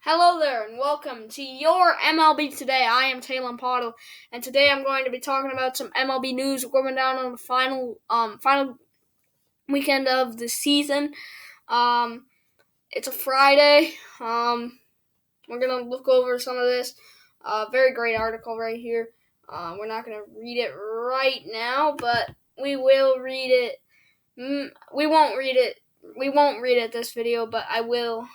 Hello there, and welcome to your MLB Today. I am Taylor Pottle, and today I'm going to be talking about some MLB news going down on the final weekend of the season. It's a Friday. We're gonna look over some of this. Very great article right here. We're not gonna read it right now, but we will read it. We won't read it. We won't read it this video, but I will.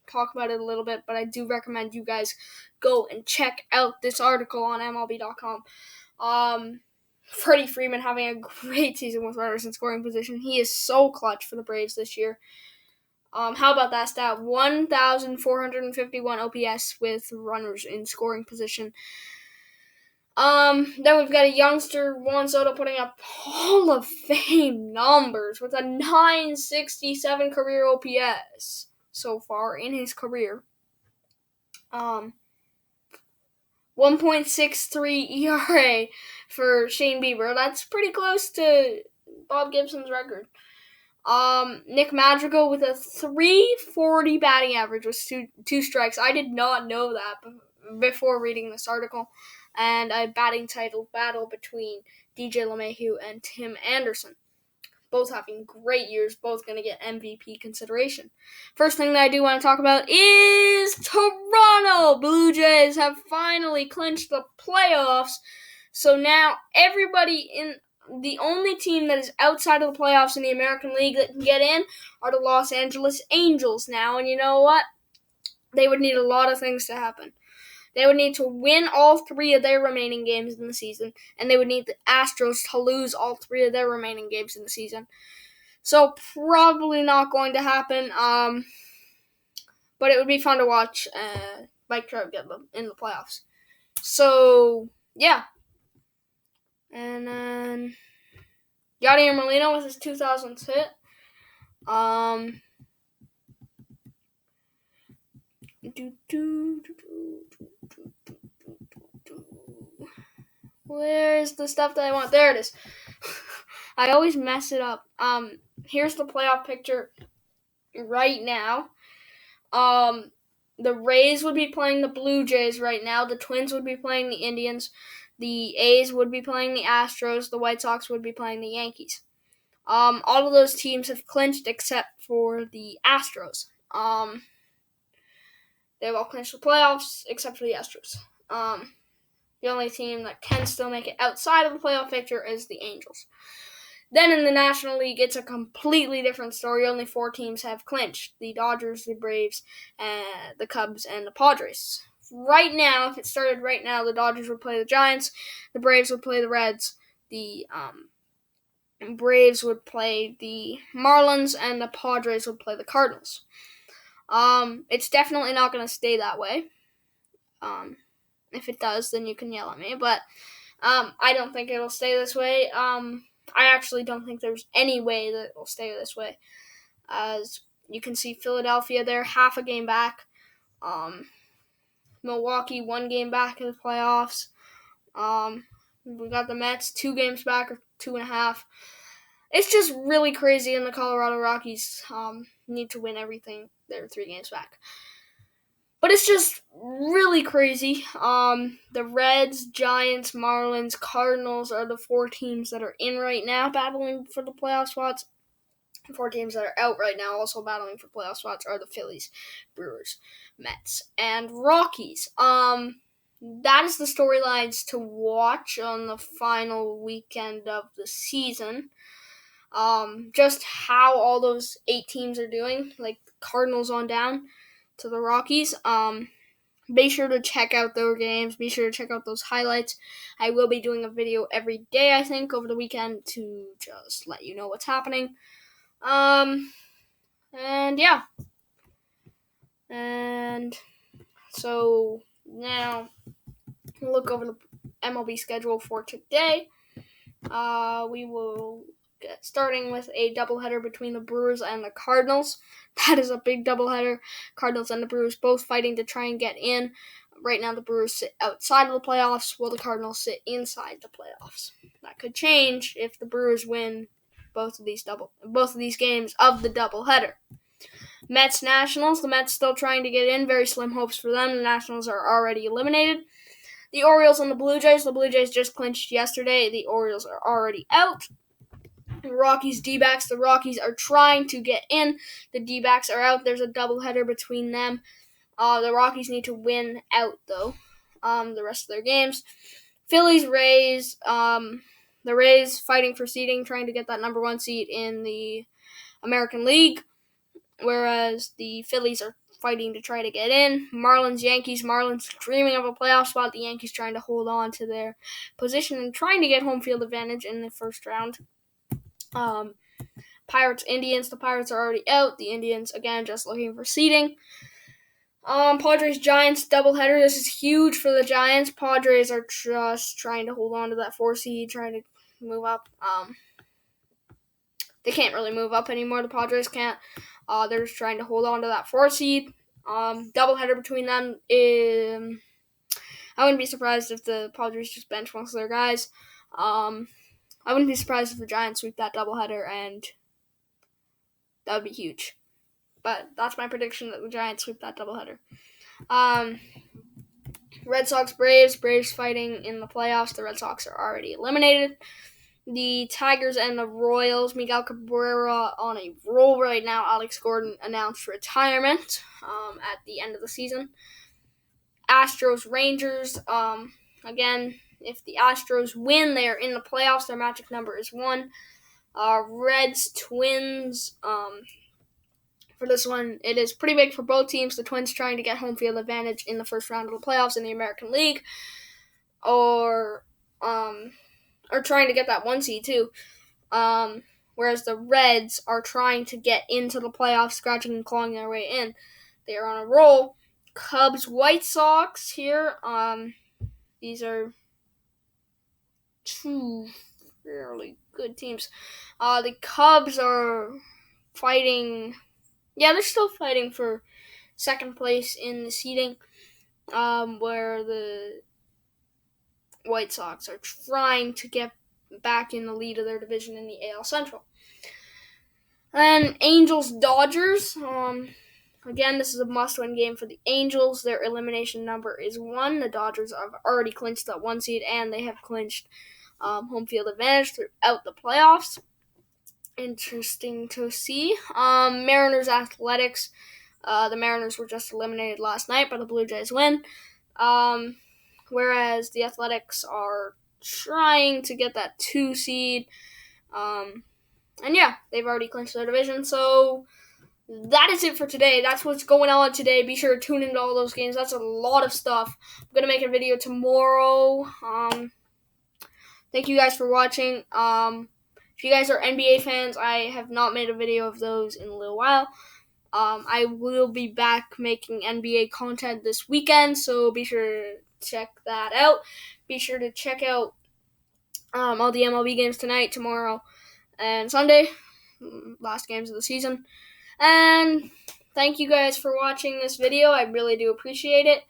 Talk about it a little bit, but I do recommend you guys go and check out this article on MLB.com. Freddie Freeman having a great season with runners in scoring position. He is so clutch for the Braves this year. How about that stat? 1,451 OPS with runners in scoring position. Then we've got a youngster, Juan Soto, putting up Hall of Fame numbers with a 967 career OPS so far in his career. 1.63 ERA for Shane Bieber. That's pretty close to Bob Gibson's record. Nick Madrigal with a 340 batting average with two strikes. I did not know that before reading this article. And a batting title battle between DJ LeMahieu and Tim Anderson. Both having great years, both going to get MVP consideration. First thing that I do want to talk about is Toronto Blue Jays have finally clinched the playoffs. So now the only team that is outside of the playoffs in the American League that can get in are the Los Angeles Angels now. And you know what? They would need a lot of things to happen. They would need to win all three of their remaining games in the season, and they would need the Astros to lose all three of their remaining games in the season. So probably not going to happen, but it would be fun to watch Mike Trout get them in the playoffs. So, yeah. And then Yadier Molina with his 2000th hit. Where's the stuff that I want? There it is. I always mess it up. Here's the playoff picture right now. The Rays would be playing the Blue Jays right now. The Twins would be playing the Indians. The A's would be playing the Astros. The White Sox would be playing the Yankees. All of those teams have clinched except for the Astros. They've all clinched the playoffs except for the Astros. The only team that can still make it outside of the playoff picture is the Angels. Then in the National League, it's a completely different story. Only 4 teams have clinched. The Dodgers, the Braves, the Cubs, and the Padres. Right now, if it started right now, the Dodgers would play the Giants, the Braves would play the Reds, the Braves would play the Marlins, and the Padres would play the Cardinals. It's definitely not going to stay that way. If it does, then you can yell at me. But I don't think it'll stay this way. I actually don't think there's any way that it will stay this way. As you can see, Philadelphia, they're half a game back. Milwaukee, 1 game back in the playoffs. We got the Mets, 2 games back, or 2.5. It's just really crazy, and the Colorado Rockies need to win everything. They're 3 games back. But it's just really crazy. The Reds, Giants, Marlins, Cardinals are the 4 teams that are in right now battling for the playoff spots. The 4 teams that are out right now also battling for playoff spots are the Phillies, Brewers, Mets, and Rockies. That is the storylines to watch on the final weekend of the season. Just how all those 8 teams are doing, like the Cardinals on down to the Rockies. Be sure to check out those games. Be sure to check out those highlights. I will be doing a video every day, I think, over the weekend to just let you know what's happening. And yeah. And so now we'll look over the MLB schedule for today. We will get starting with a doubleheader between the Brewers and the Cardinals. That is a big doubleheader. Cardinals and the Brewers both fighting to try and get in. Right now, the Brewers sit outside of the playoffs, while the Cardinals sit inside the playoffs. That could change if the Brewers win both of these games of the doubleheader. Mets Nationals. The Mets still trying to get in. Very slim hopes for them. The Nationals are already eliminated. The Orioles and the Blue Jays. The Blue Jays just clinched yesterday. The Orioles are already out. Rockies, D-backs. The Rockies are trying to get in. The D-backs are out. There's a doubleheader between them. The Rockies need to win out, though, the rest of their games. Phillies, Rays. The Rays fighting for seeding, trying to get that number 1 seed in the American League, whereas the Phillies are fighting to try to get in. Marlins, Yankees. Marlins dreaming of a playoff spot. The Yankees trying to hold on to their position and trying to get home field advantage in the first round. Pirates, Indians. The Pirates are already out. The Indians, again, just looking for seeding. Padres, Giants, doubleheader. This is huge for the Giants. Padres are just trying to hold on to that 4 seed, trying to move up. They can't really move up anymore. The Padres can't. They're just trying to hold on to that 4 seed. Doubleheader between them. I wouldn't be surprised if the Padres just bench most of their guys. I wouldn't be surprised if the Giants sweep that doubleheader, and that would be huge. But that's my prediction, that the Giants sweep that doubleheader. Red Sox, Braves. Braves fighting in the playoffs. The Red Sox are already eliminated. The Tigers and the Royals. Miguel Cabrera on a roll right now. Alex Gordon announced retirement at the end of the season. Astros, Rangers. Again, if the Astros win, they are in the playoffs. Their magic number is 1. Reds, Twins. For this one, it is pretty big for both teams. The Twins trying to get home field advantage in the first round of the playoffs in the American League, or trying to get that 1 seed too. Whereas the Reds are trying to get into the playoffs, scratching and clawing their way in. They are on a roll. Cubs, White Sox here. These are 2 fairly good teams. The Cubs are fighting. Yeah, they're still fighting for second place in the seeding, where the White Sox are trying to get back in the lead of their division in the AL Central. And Angels, Dodgers. Again, this is a must-win game for the Angels. Their elimination number is 1. The Dodgers have already clinched that 1 seed, and they have clinched home field advantage throughout the playoffs. Interesting to see. Mariners, Athletics. The Mariners were just eliminated last night, but the Blue Jays win. Whereas the Athletics are trying to get that 2 seed. And yeah, they've already clinched their division. So that is it for today. That's what's going on today. Be sure to tune into all those games. That's a lot of stuff. I'm going to make a video tomorrow. Thank you guys for watching. If you guys are NBA fans, I have not made a video of those in a little while. I will be back making NBA content this weekend, so be sure to check that out. Be sure to check out all the MLB games tonight, tomorrow, and Sunday. Last games of the season. And thank you guys for watching this video. I really do appreciate it.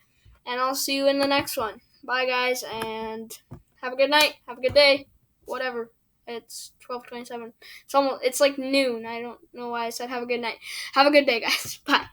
And I'll see you in the next one. Bye, guys, and have a good night. Have a good day. Whatever. It's 12:27. It's like noon. I don't know why I said have a good night. Have a good day, guys. Bye.